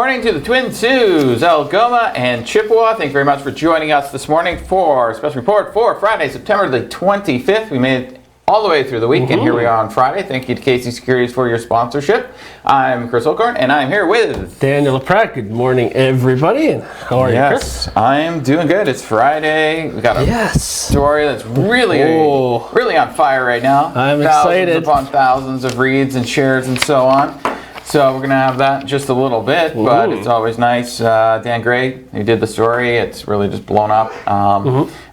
morning to the Twin Saults, Algoma and Chippewa. Thank you very much for joining us this morning for a special report for Friday, September the 25th. We made it all the way through the week, and here we are on Friday. Thank you to Casey Securities for your sponsorship. I'm Chris Olcorn, and I'm here with Daniel LaPratt. Good morning, everybody. And how are you, Chris? I'm doing good. It's Friday. We got a story that's really on fire right now. I'm excited. Thousands upon thousands of reads and shares and so on. So we're going to have that in just a little bit, but it's always nice. Dan Gray, who did the story, it's really just blown up.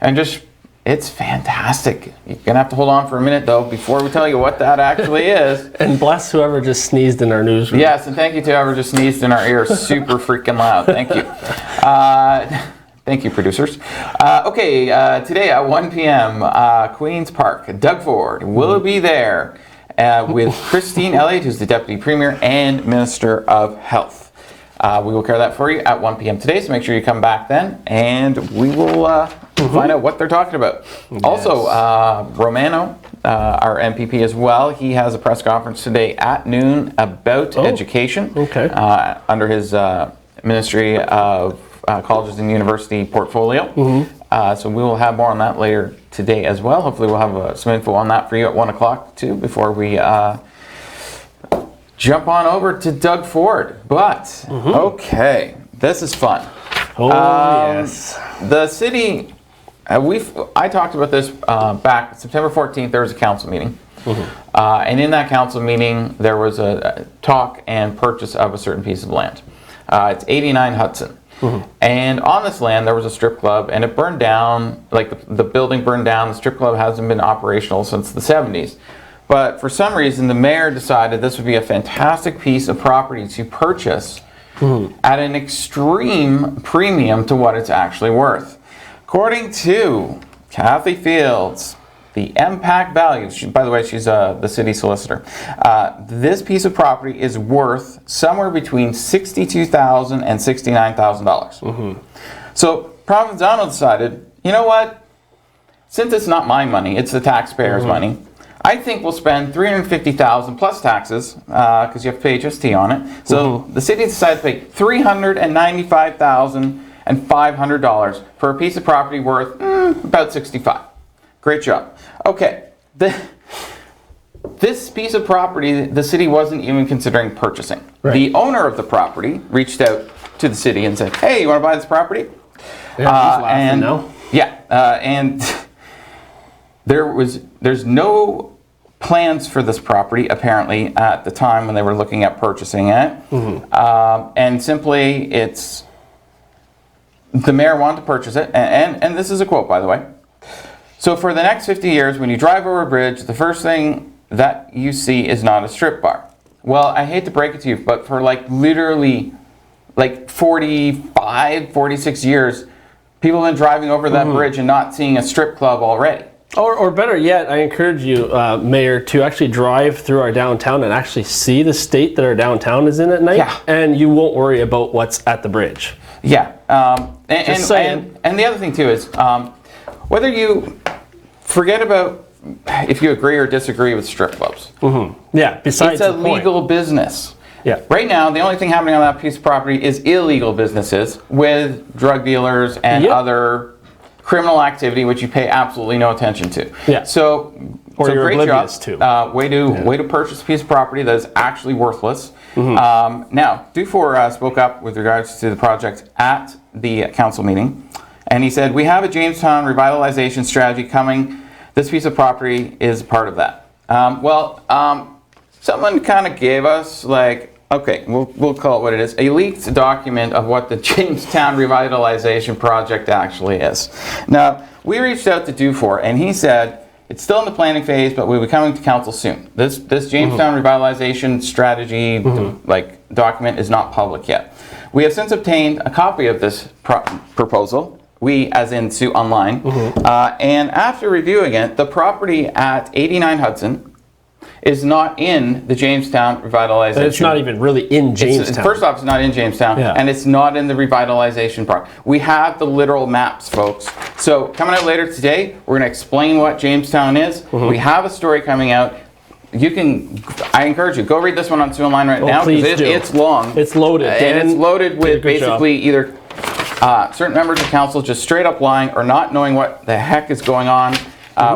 And just, it's fantastic. You're going to have to hold on for a minute, though, before we tell you what that actually is. And bless whoever just sneezed in our newsroom. Yes, and thank you to whoever just sneezed in our ear super freaking loud. Thank you. Thank you, producers. Today at 1 p.m., Queen's Park, Doug Ford will be there with Christine Elliott, who's the Deputy Premier and Minister of Health. We will carry that for you at 1 p.m. today, so make sure you come back then, and we will find out what they're talking about. Yes. Also, Romano, our MPP as well, he has a press conference today at noon about education under his Ministry of Colleges and University portfolio. So we will have more on that later today as well. Hopefully we'll have some info on that for you at 1 o'clock too, before we jump on over to Doug Ford. But, okay, this is fun. Yes. The city, I talked about this back September 14th, there was a council meeting. And in that council meeting, there was a talk and purchase of a certain piece of land. It's 89 Hudson. And on this land, there was a strip club, and it burned down, like the building burned down. The strip club hasn't been operational since the 70s. But for some reason, the mayor decided this would be a fantastic piece of property to purchase at an extreme premium to what it's actually worth. According to Kathy Fields, the impact value, by the way, she's the city solicitor, this piece of property is worth somewhere between $62,000 and $69,000. So Provenzano decided, you know what, since it's not my money, it's the taxpayers' money, I think we'll spend $350,000 plus taxes, because you have to pay HST on it. So the city decided to pay $395,500 for a piece of property worth about $65,000. Great job. Okay, this piece of property, the city wasn't even considering purchasing. Right. The owner of the property reached out to the city and said, "Hey, you want to buy this property?" And there's no plans for this property apparently at the time when they were looking at purchasing it, and simply the mayor wanted to purchase it, and this is a quote, by the way. So for the next 50 years, when you drive over a bridge, the first thing that you see is not a strip bar. Well, I hate to break it to you, but for literally 45, 46 years, people have been driving over that bridge and not seeing a strip club already. Or better yet, I encourage you, Mayor, to actually drive through our downtown and actually see the state that our downtown is in at night, and you won't worry about what's at the bridge. Yeah, and the other thing too is, whether you forget about if you agree or disagree with strip clubs. Yeah, besides it's a legal business. Yeah. Right now, the only thing happening on that piece of property is illegal businesses with drug dealers and other criminal activity, which you pay absolutely no attention to. Yeah. So you're great oblivious job. Way to purchase a piece of property that is actually worthless. Now, Dufour spoke up with regards to the project at the council meeting. And he said, "We have a Jamestown revitalization strategy coming. This piece of property is part of that." Someone kind of gave us we'll call it what it is, a leaked document of what the Jamestown revitalization project actually is. Now, we reached out to Dufour, and he said, it's still in the planning phase, but we'll be coming to council soon. This Jamestown revitalization strategy document is not public yet. We have since obtained a copy of this proposal. We, as in Sue Online. And after reviewing it, the property at 89 Hudson is not in the Jamestown revitalization. And it's not even really in Jamestown. First off, it's not in Jamestown, and it's not in the revitalization part. We have the literal maps, folks. So coming out later today, we're going to explain what Jamestown is. We have a story coming out. I encourage you, go read this one on Sioux Online right now, please because do. it's long. It's loaded. And it's loaded with basically either certain members of council just straight up lying or not knowing what the heck is going on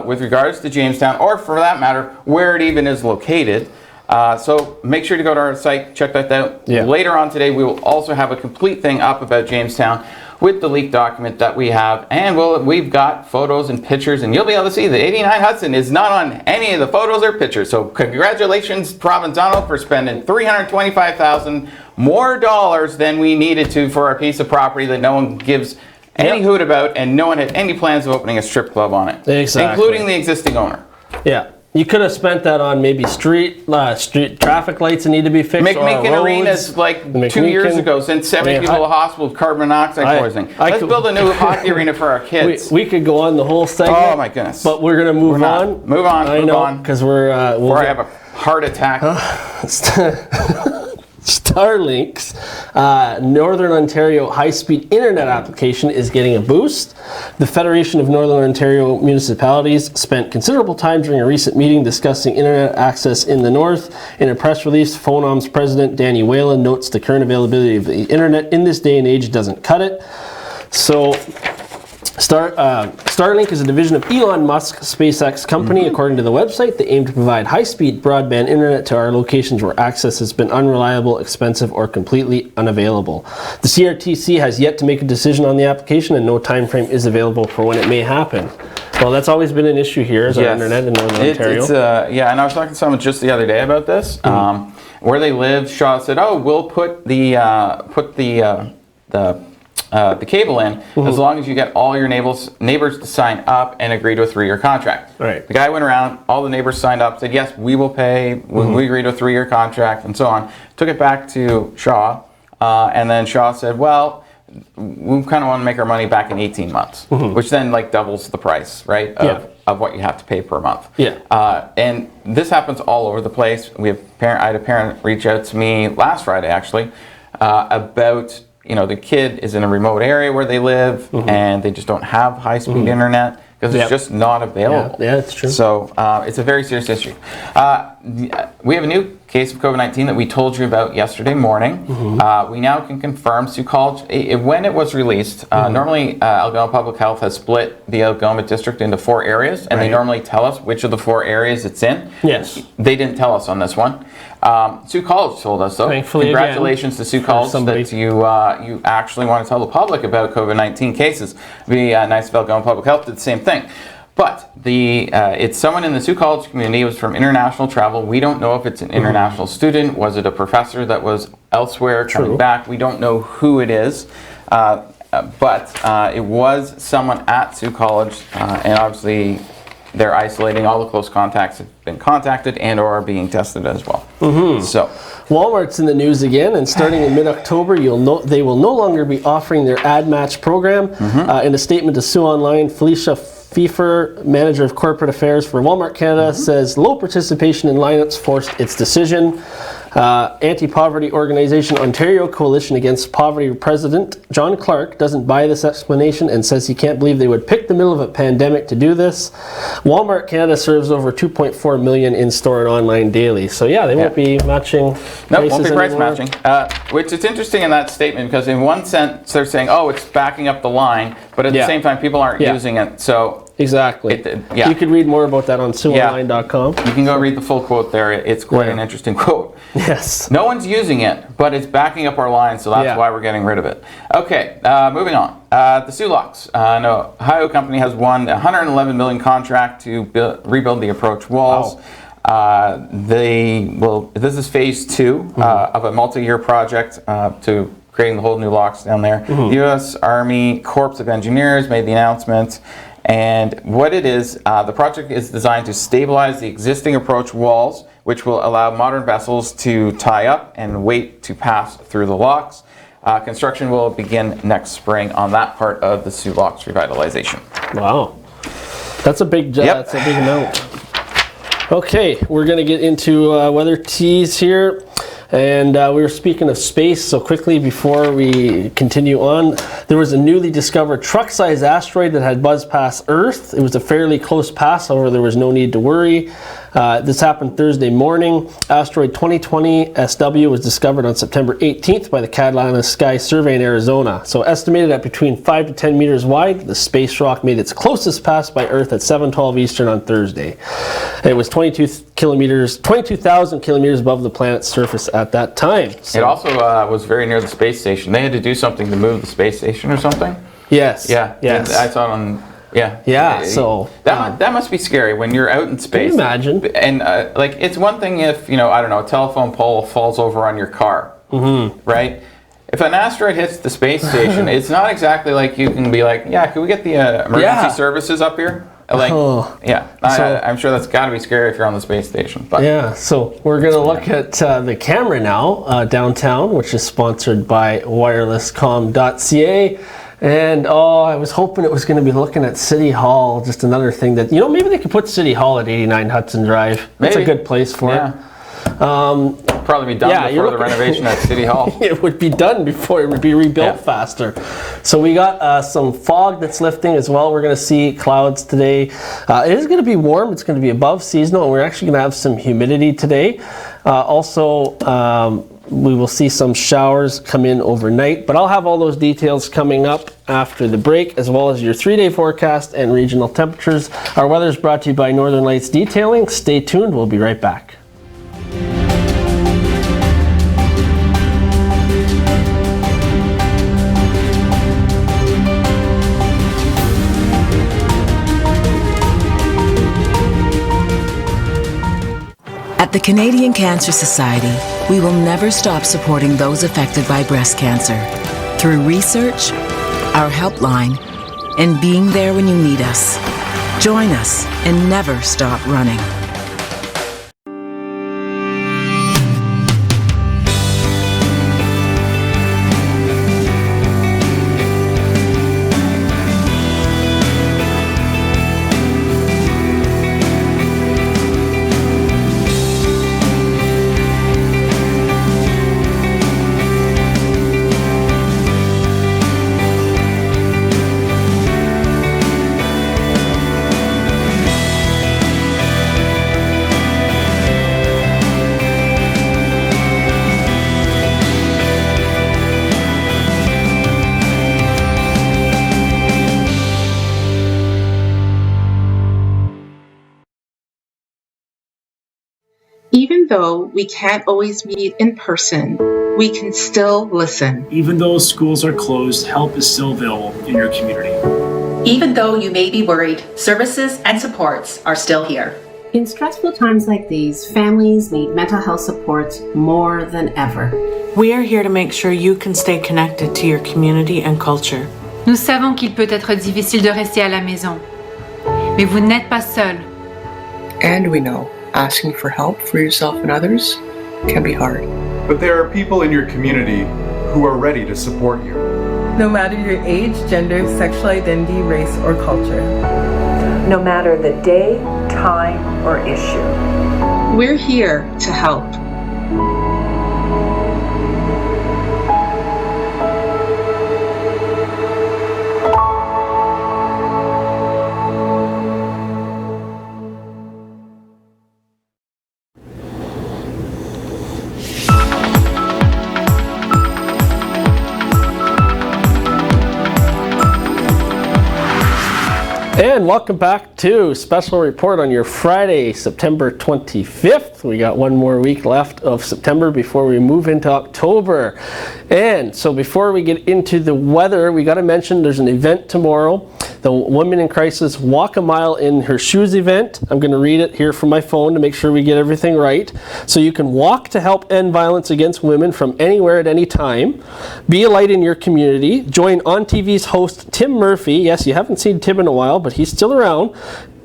with regards to Jamestown, or for that matter, where it even is located. So make sure to go to our site, check that out. Yeah. Later on today, we will also have a complete thing up about Jamestown with the leaked document that we have, and we've got photos and pictures, and you'll be able to see the 89 Hudson is not on any of the photos or pictures. So congratulations, Provenzano, for spending $325,000 more dollars than we needed to for a piece of property that no one gives any hoot about, and no one had any plans of opening a strip club on it, including the existing owner. Yeah. You could have spent that on maybe street traffic lights that need to be fixed. Making arenas like 2 years ago, sent 70 people to the hospital with carbon monoxide poisoning. Let's build a new hockey arena for our kids. We could go on the whole segment. Oh my goodness. But we're going to move on. Move on. I know, because we're... Before I have a heart attack. Starlink's Northern Ontario high-speed internet application is getting a boost. The Federation of Northern Ontario Municipalities spent considerable time during a recent meeting discussing internet access in the North. In a press release, Phonom's president Danny Whalen notes the current availability of the internet in this day and age doesn't cut it. So Starlink is a division of Elon Musk's SpaceX company. According to the website, they aim to provide high-speed broadband internet to our locations where access has been unreliable, expensive, or completely unavailable. The CRTC has yet to make a decision on the application, and no time frame is available for when it may happen. Well, that's always been an issue here, is our internet in Northern Ontario. Yeah, and I was talking to someone just the other day about this. Where they live, Shaw said, "Oh, we'll put the cable in as long as you get all your neighbors to sign up and agree to a 3-year contract." Right. The guy went around, all the neighbors signed up, said, yes, we will pay, we agree to a 3-year contract, and so on. Took it back to Shaw, and then Shaw said, well, we kind of want to make our money back in 18 months, which then like doubles the price, right, of what you have to pay per month. Yeah. And this happens all over the place. I had a parent reach out to me last Friday, actually, about... the kid is in a remote area where they live, and they just don't have high-speed internet because it's just not available. Yeah, it's true. So it's a very serious issue. We have a new case of COVID-19 that we told you about yesterday morning. We now can confirm Sioux College, when it was released, normally Algoma Public Health has split the Algoma district into 4 areas, and they normally tell us which of the 4 areas it's in. Yes. They didn't tell us on this one. Sioux College told us, though. Thankfully, congratulations to Sioux College that you actually want to tell the public about COVID-19 cases. It'd be nice if Algoma Public Health did the same thing. But it's someone in the Sioux College community. It was from international travel. We don't know if it's an international student. Was it a professor that was elsewhere coming back? We don't know who it is. But it was someone at Sioux College, and obviously they're isolating. All the close contacts have been contacted and or are being tested as well. So Walmart's in the news again, and starting in mid-October, they will no longer be offering their ad match program. In a statement to Sioux Online, Felicia Pfeiffer, manager of corporate affairs for Walmart Canada, says low participation in lineups forced its decision. Anti-poverty organization Ontario Coalition Against Poverty president John Clark doesn't buy this explanation and says he can't believe they would pick the middle of a pandemic to do this. Walmart Canada serves over 2.4 million in-store and online daily. So yeah, they won't be matching prices No, won't be price anymore. matching. Which is interesting in that statement, because in one sense they're saying, oh, it's backing up the line, but at the same time people aren't using it. So exactly. You could read more about that on SiouxOnline.com. You can go read the full quote there. It's quite an interesting quote. Yes. No one's using it, but it's backing up our line, so that's why we're getting rid of it. Okay, moving on. The Sioux Locks. An Ohio company has won a $111 million contract to rebuild the approach walls. This is phase 2 of a multi-year project to creating the whole new locks down there. The U.S. Army Corps of Engineers made the announcement. And what it is, the project is designed to stabilize the existing approach walls, which will allow modern vessels to tie up and wait to pass through the locks. Construction will begin next spring on that part of the Sioux Locks revitalization. Wow. That's a big that's a big amount. Okay, we're going to get into weather teas here. And we were speaking of space, so quickly before we continue on, there was a newly discovered truck-sized asteroid that had buzzed past Earth. It was a fairly close pass, however there was no need to worry. This happened Thursday morning. Asteroid 2020 SW was discovered on September 18th by the Catalina Sky Survey in Arizona. So estimated at between 5 to 10 meters wide, the space rock made its closest pass by Earth at 7:12 Eastern on Thursday. It was 22,000 kilometers above the planet's surface at that time. So, it also was very near the space station. They had to do something to move the space station or something. yes. Yeah, Yes. I saw it on. Yeah. Yeah, so, that must be scary when you're out in space. Can you imagine? And like, it's one thing if, I don't know, a telephone pole falls over on your car, right? If an asteroid hits the space station, it's not exactly like you can be like, yeah, can we get the emergency services up here? Like, I'm sure that's got to be scary if you're on the space station. But yeah, so we're going to look at the camera now, downtown, which is sponsored by wirelesscom.ca. And I was hoping it was going to be looking at City Hall, just another thing that, maybe they could put City Hall at 89 Hudson Drive. That's a good place for it. Probably be done before the renovation at City Hall. It would be done before it would be rebuilt faster. So we got some fog that's lifting as well. We're going to see clouds today. It is going to be warm. It's going to be above seasonal, and we're actually going to have some humidity today. We will see some showers come in overnight, but I'll have all those details coming up after the break, as well as your 3-day forecast and regional temperatures. Our weather is brought to you by Northern Lights Detailing. Stay tuned. We'll be right back. At the Canadian Cancer Society, we will never stop supporting those affected by breast cancer through research, our helpline, and being there when you need us. Join us and never stop running. Even though we can't always meet in person, we can still listen. Even though schools are closed, help is still available in your community. Even though you may be worried, services and supports are still here. In stressful times like these, families need mental health supports more than ever. We are here to make sure you can stay connected to your community and culture. Nous savons qu'il peut être difficile de rester à la maison, mais vous n'êtes pas seul. And we know asking for help for yourself and others can be hard. But there are people in your community who are ready to support you. No matter your age, gender, sexual identity, race, or culture. No matter the day, time, or issue. We're here to help. And welcome back to Special Report on your Friday, September 25th. We got one more week left of September before we move into October. And so before we get into the weather, we got to mention there's an event tomorrow. The Women in Crisis Walk a Mile in Her Shoes event. I'm going to read it here from my phone to make sure we get everything right. So you can walk to help end violence against women from anywhere at any time. Be a light in your community. Join On TV's host Tim Murphy. Yes, you haven't seen Tim in a while, but he's still around.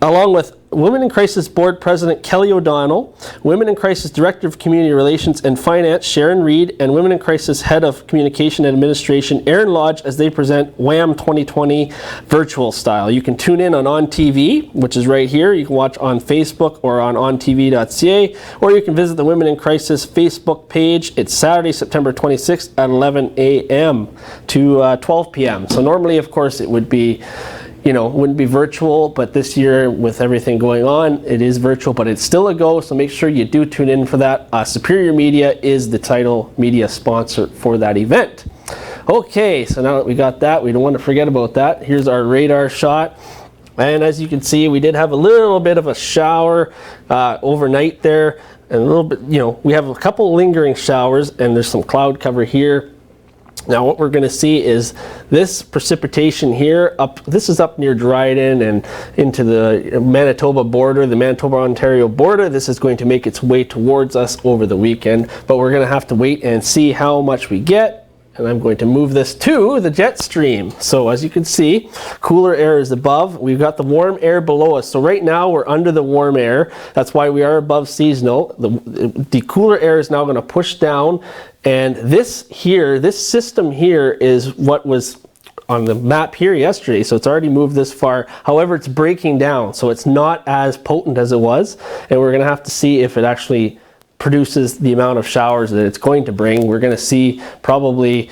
Along with Women in Crisis Board President Kelly O'Donnell, Women in Crisis Director of Community Relations and Finance Sharon Reed, and Women in Crisis Head of Communication and Administration Aaron Lodge as they present WHAM 2020 virtual style. You can tune in on TV, which is right here. You can watch on Facebook or on ontv.ca, or you can visit the Women in Crisis Facebook page. It's Saturday, September 26th at 11 a.m. to 12 p.m. So normally, of course, it would be wouldn't be virtual, but this year with everything going on, it is virtual, but it's still a go, so make sure you do tune in for that. Superior Media is the title media sponsor for that event. Okay, so now that we got that, we don't want to forget about that. Here's our radar shot. And as you can see, we did have a little bit of a shower overnight there, and a little bit, we have a couple lingering showers, and there's some cloud cover here. Now what we're going to see is this precipitation here, this is up near Dryden and into the Manitoba border, the Manitoba-Ontario border. This is going to make its way towards us over the weekend, but we're going to have to wait and see how much we get. And I'm going to move this to the jet stream. So as you can see, cooler air is above. We've got the warm air below us. So right now we're under the warm air. That's why we are above seasonal. The cooler air is now going to push down. And this system here is what was on the map here yesterday. So it's already moved this far. However, it's breaking down. So it's not as potent as it was. And we're going to have to see if it actually produces the amount of showers that it's going to bring. We're going to see probably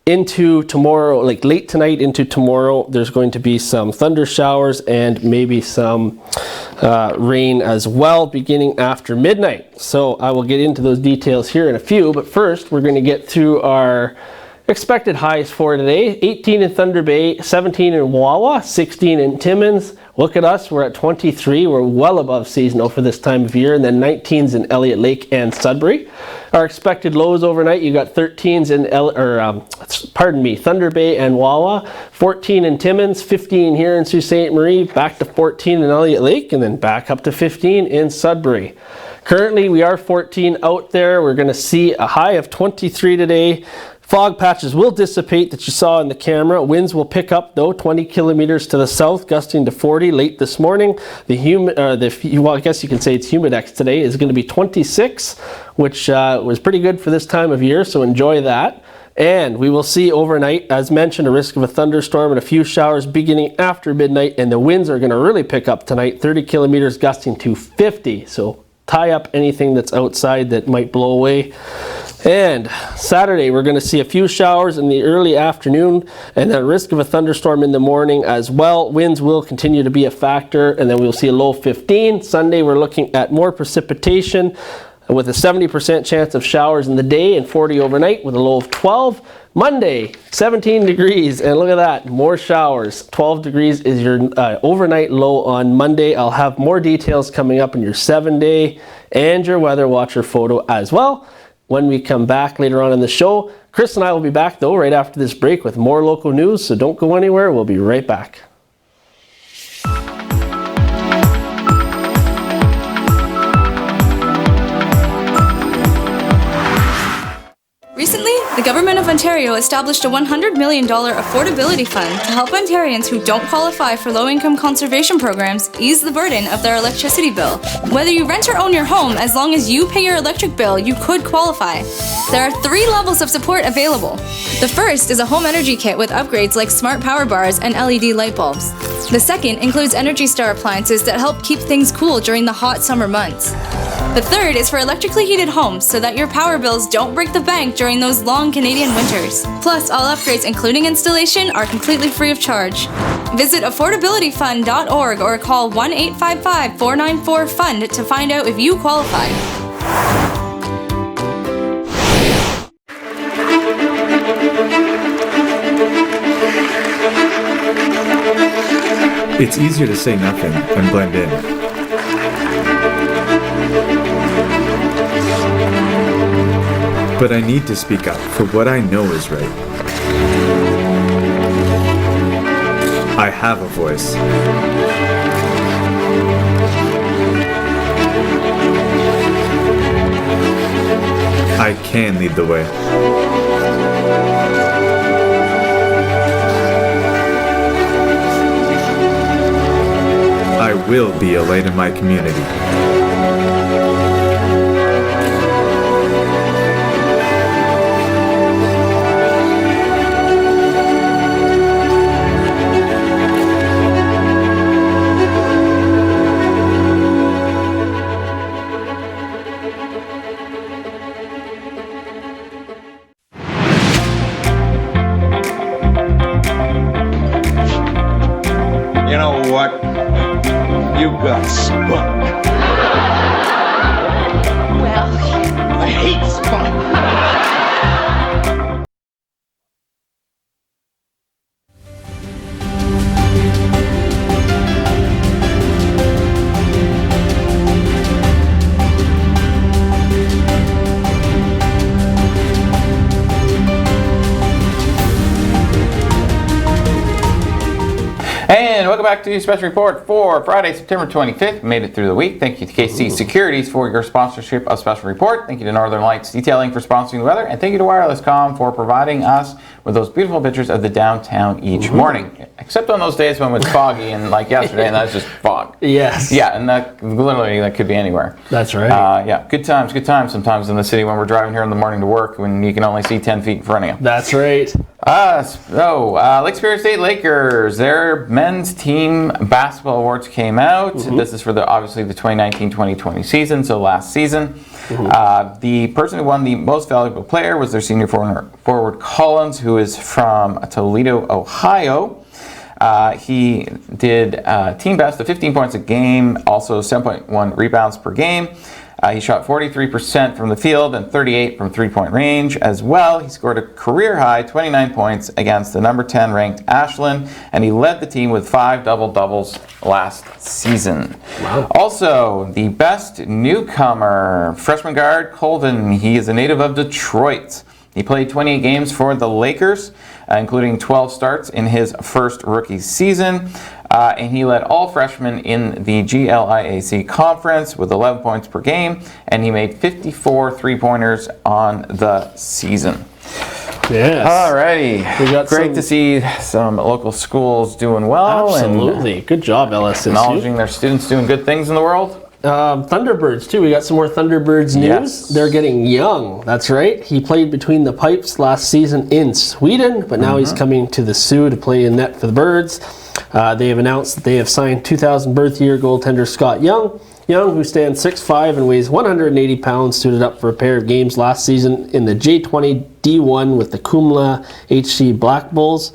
into tomorrow, like late tonight into tomorrow, there's going to be some thunder showers and maybe some rain as well beginning after midnight. So I will get into those details here in a few, but first we're going to get through our expected highs for today. 18 in Thunder Bay, 17 in Wawa, 16 in Timmins. Look at us, we're at 23. We're well above seasonal for this time of year. And then 19s in Elliott Lake and Sudbury. Our expected lows overnight, you got 13s in Thunder Bay and Wawa, 14 in Timmins, 15 here in Sault Ste. Marie, back to 14 in Elliott Lake, and then back up to 15 in Sudbury. Currently, we are 14 out there. We're going to see a high of 23 today. Fog patches will dissipate that you saw in the camera. Winds will pick up though, 20 kilometers to the south, gusting to 40 late this morning. Well, I guess you can say it's humidex today, is going to be 26, which was pretty good for this time of year, so enjoy that. And we will see overnight, as mentioned, a risk of a thunderstorm and a few showers beginning after midnight, and the winds are going to really pick up tonight, 30 kilometers gusting to 50. So tie up anything that's outside that might blow away. And Saturday, we're going to see a few showers in the early afternoon and then risk of a thunderstorm in the morning as well. Winds will continue to be a factor, and then we'll see a low 15. Sunday, we're looking at more precipitation with a 70% chance of showers in the day and 40 overnight with a low of 12. Monday, 17 degrees, and look at that, more showers. 12 degrees is your overnight low on Monday. I'll have more details coming up in your 7-day and your weather watcher photo as well when we come back later on in the show. Chris and I will be back though right after this break with more local news, so don't go anywhere. We'll be right back. Recently, the Government of Ontario established a $100 million affordability fund to help Ontarians who don't qualify for low-income conservation programs ease the burden of their electricity bill. Whether you rent or own your home, as long as you pay your electric bill, you could qualify. There are 3 levels of support available. The first is a home energy kit with upgrades like smart power bars and LED light bulbs. The second includes Energy Star appliances that help keep things cool during the hot summer months. The third is for electrically heated homes so that your power bills don't break the bank during those long Canadian winters. Plus, all upgrades, including installation, are completely free of charge. Visit affordabilityfund.org or call 1-855-494-FUND to find out if you qualify. It's easier to say nothing than blend in. But I need to speak up for what I know is right. I have a voice. I can lead the way. I will be a light in my community. welcome back to the Special Report for Friday, September 25th. We made it through the week. Thank you to KC Securities for your sponsorship of Special Report. Thank you to Northern Lights Detailing for sponsoring the weather. And thank you to Wireless.com for providing us with those beautiful pictures of the downtown each morning. Except on those days when it's foggy and like yesterday, and that's just fog. Yes. Yeah, and that literally that could be anywhere. That's right. Yeah, good times sometimes in the city when we're driving here in the morning to work when you can only see 10 feet in front of you. That's right. Lake Superior State Lakers, their men's team basketball awards came out. This is for obviously the 2019-2020 season, so last season. The person who won the most valuable player was their senior forward Collins, who is from Toledo, Ohio. He did team best of 15 points a game, also 7.1 rebounds per game. He shot 43% from the field and 38% from three-point range as well. He scored a career-high 29 points against the number 10 ranked Ashland, and he led the team with 5 double-doubles last season. Wow. Also, the best newcomer, freshman guard Colden. He is a native of Detroit. He played 28 games for the Lakers, including 12 starts in his first rookie season. And he led all freshmen in the GLIAC conference with 11 points per game, and he made 54 three-pointers on the season. Yes. Alrighty. Great to see some local schools doing well. Absolutely. Good job, LSSU. Acknowledging their students doing good things in the world. Thunderbirds, too. We got some more Thunderbirds news. Yes. They're getting young. That's right. He played between the pipes last season in Sweden, but now he's coming to the Sioux to play in net for the Birds. They have announced that they have signed 2000 birth year goaltender Scott Young. Young, who stands 6'5" and weighs 180 pounds, suited up for a pair of games last season in the J20 D1 with the Kumla HC Black Bulls.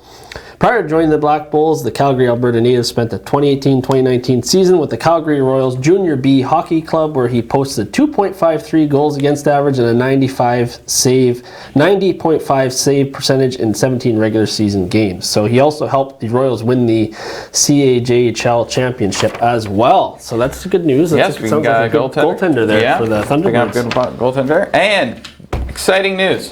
Prior to joining the Black Bulls, the Calgary, Alberta native spent the 2018-2019 season with the Calgary Royals Junior B Hockey Club, where he posted 2.53 goals against average and a 90.5 save percentage in 17 regular season games. So he also helped the Royals win the CAJHL championship as well. So that's good news. That's we got like a good goaltender there for the Thunderbirds. Good goaltender. And exciting news.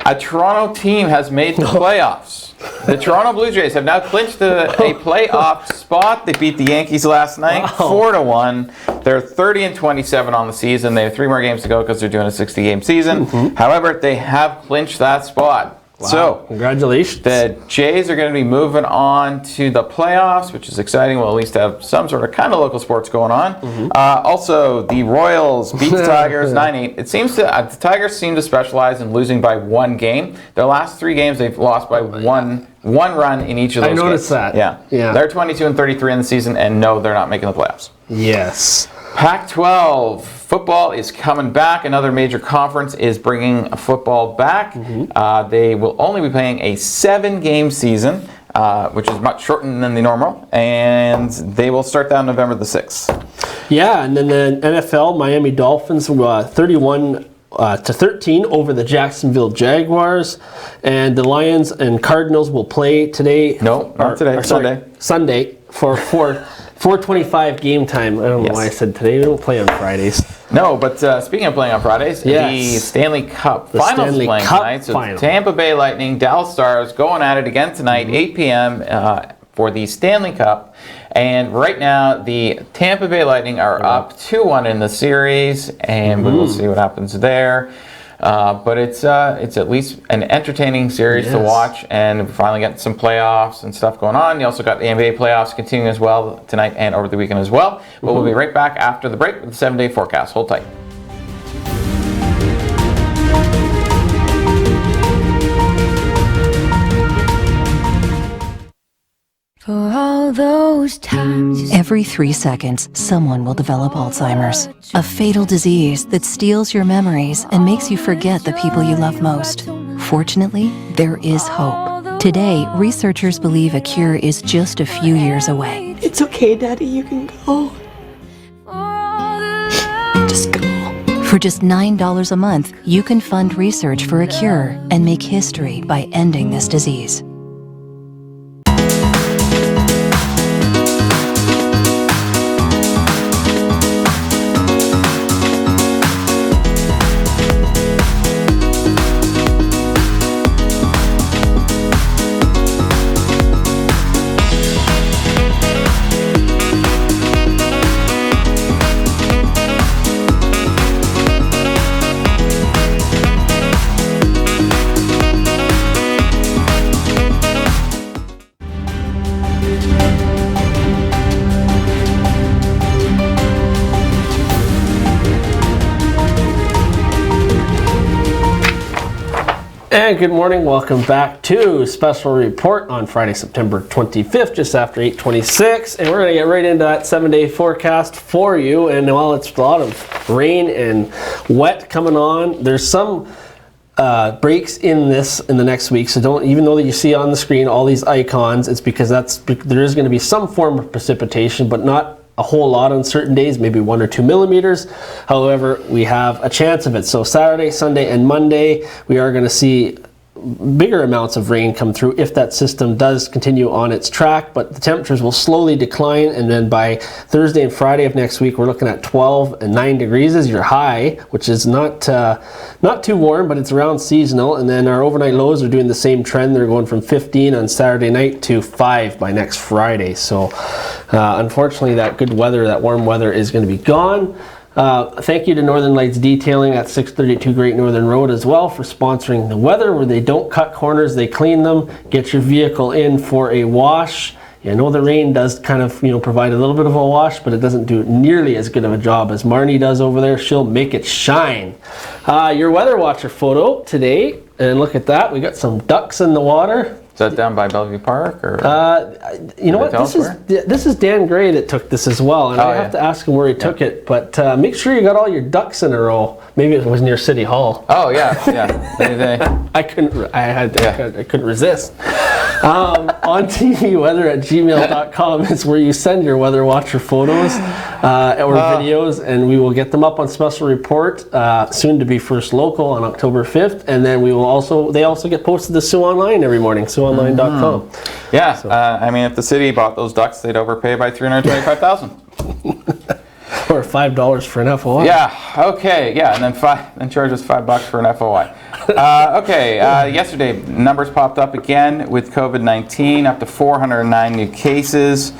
A Toronto team has made the playoffs. The Toronto Blue Jays have now clinched a playoff spot. They beat the Yankees last night, 4-1. They're 30-27 on the season. They have 3 more games to go because they're doing a 60-game season. However, they have clinched that spot. Wow. So, congratulations. The Jays are going to be moving on to the playoffs, which is exciting. We'll at least have some sort of kind of local sports going on. Also, the Royals beat the Tigers 9-8. It seems to the Tigers seem to specialize in losing by one game. Their last 3 games, they've lost by one run in each of those games. I noticed that. Yeah. They're 22-33 in the season, and no, they're not making the playoffs. Yes. Pac-12 football is coming back. Another major conference is bringing football back. They will only be playing a 7-game season, which is much shortened than the normal, and they will start that on November the 6th. Yeah, and then the NFL, Miami Dolphins, 31-13 over the Jacksonville Jaguars, and the Lions and Cardinals will play today. No, not today. Sunday for 4:25 game time. I don't know why I said today. We don't play on Fridays. No, but speaking of playing on Fridays, the Stanley Cup Finals is playing tonight. So Tampa Bay Lightning, Dallas Stars going at it again tonight, 8 p.m. For the Stanley Cup. And right now, the Tampa Bay Lightning are up 2-1 in the series, and we will see what happens there. But it's at least an entertaining series to watch, and we're finally getting some playoffs and stuff going on. You also got the NBA playoffs continuing as well tonight and over the weekend as well. But we'll be right back after the break with the 7-day forecast. Hold tight. For all those times. Every 3 seconds, someone will develop Alzheimer's, a fatal disease that steals your memories and makes you forget the people you love most. Fortunately, there is hope. Today, researchers believe a cure is just a few years away. It's okay, Daddy, you can go. Just go. For just $9 a month, you can fund research for a cure and make history by ending this disease. And good morning, welcome back to Special Report on Friday, September 25th, just after 8:26. And we're going to get right into that 7-day forecast for you. And while it's a lot of rain and wet coming on, there's some breaks in the next week. So don't, even though that you see on the screen all these icons, it's because there is going to be some form of precipitation, but not a whole lot on certain days, maybe 1 or 2 millimeters. However, we have a chance of it. So Saturday, Sunday, and Monday, we are going to see bigger amounts of rain come through if that system does continue on its track, but the temperatures will slowly decline, and then by Thursday and Friday of next week we're looking at 12 and 9 degrees as your high, which is not too warm, but it's around seasonal. And then our overnight lows are doing the same trend. They're going from 15 on Saturday night to 5 by next Friday. So unfortunately that good weather, that warm weather, is going to be gone. Thank you to Northern Lights Detailing at 632 Great Northern Road as well for sponsoring the weather, where they don't cut corners, they clean them. Get your vehicle in for a wash. I know the rain does kind of, provide a little bit of a wash, but it doesn't do nearly as good of a job as Marnie does over there. She'll make it shine. Your Weather Watcher photo today, and look at that, we got some ducks in the water. Is that down by Bellevue Park, or? You know what? This is Dan Gray that took this as well, and I have to ask him where he took it. But make sure you got all your ducks in a row. Maybe it was near City Hall. Oh yeah. I couldn't resist. OnTVWeather@gmail.com is where you send your Weather Watcher photos or videos, and we will get them up on Special Report, soon to be First Local on October 5th, and then they also get posted to Sioux Online every morning, SiouxOnline.com. Yeah, so. I mean, if the city bought those ducks, they'd overpay by $325,000. Or $5 for an FOI. Yeah. Okay. Yeah, and then charge us $5 for an FOI. Yesterday numbers popped up again with COVID-19, up to 409 new cases.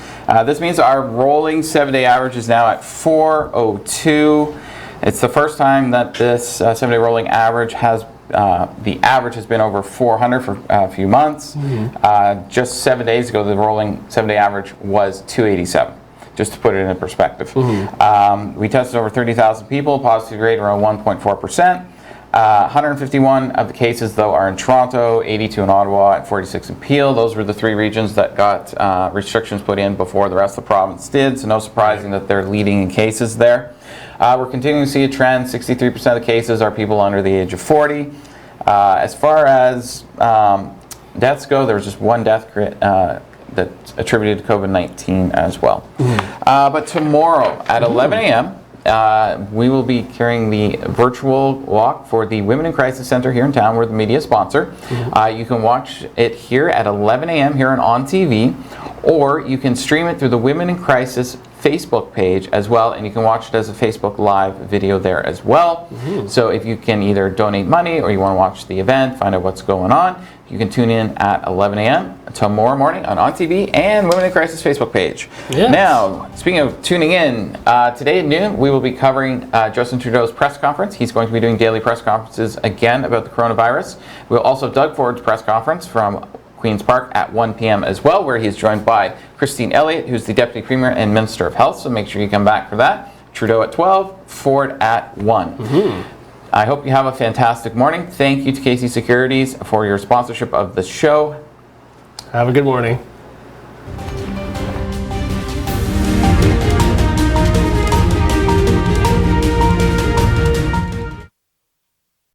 This means our rolling 7-day average is now at 402. It's the first time that this 7-day rolling average has the average has been over 400 for a few months. Just 7 days ago, the rolling 7-day average was 287. Just to put it in perspective. We tested over 30,000 people, positivity rate around 1.4%. 151 of the cases, though, are in Toronto, 82 in Ottawa, and 46 in Peel. Those were the 3 regions that got restrictions put in before the rest of the province did, so no surprising that they're leading in cases there. We're continuing to see a trend. 63% of the cases are people under the age of 40. As far as deaths go, there was just 1 death that's attributed to COVID-19 as well. But tomorrow at 11 a.m., we will be carrying the virtual walk for the Women in Crisis Center here in town. We're the media sponsor. You can watch it here at 11 a.m. here on TV, or you can stream it through the Women in Crisis Facebook page as well, and you can watch it as a Facebook Live video there as well. So if you can either donate money or you want to watch the event, find out what's going on, you can tune in at 11 a.m. tomorrow morning on TV and Women in Crisis Facebook page. Yes. Now, speaking of tuning in, today at noon we will be covering Justin Trudeau's press conference. He's going to be doing daily press conferences again about the coronavirus. We'll also have Doug Ford's press conference from Queen's Park at 1 p.m. as well, where he is joined by Christine Elliott, who's the Deputy Premier and Minister of Health, so make sure you come back for that. Trudeau at 12, Ford at 1. I hope you have a fantastic morning. Thank you to Casey Securities for your sponsorship of the show. Have a good morning.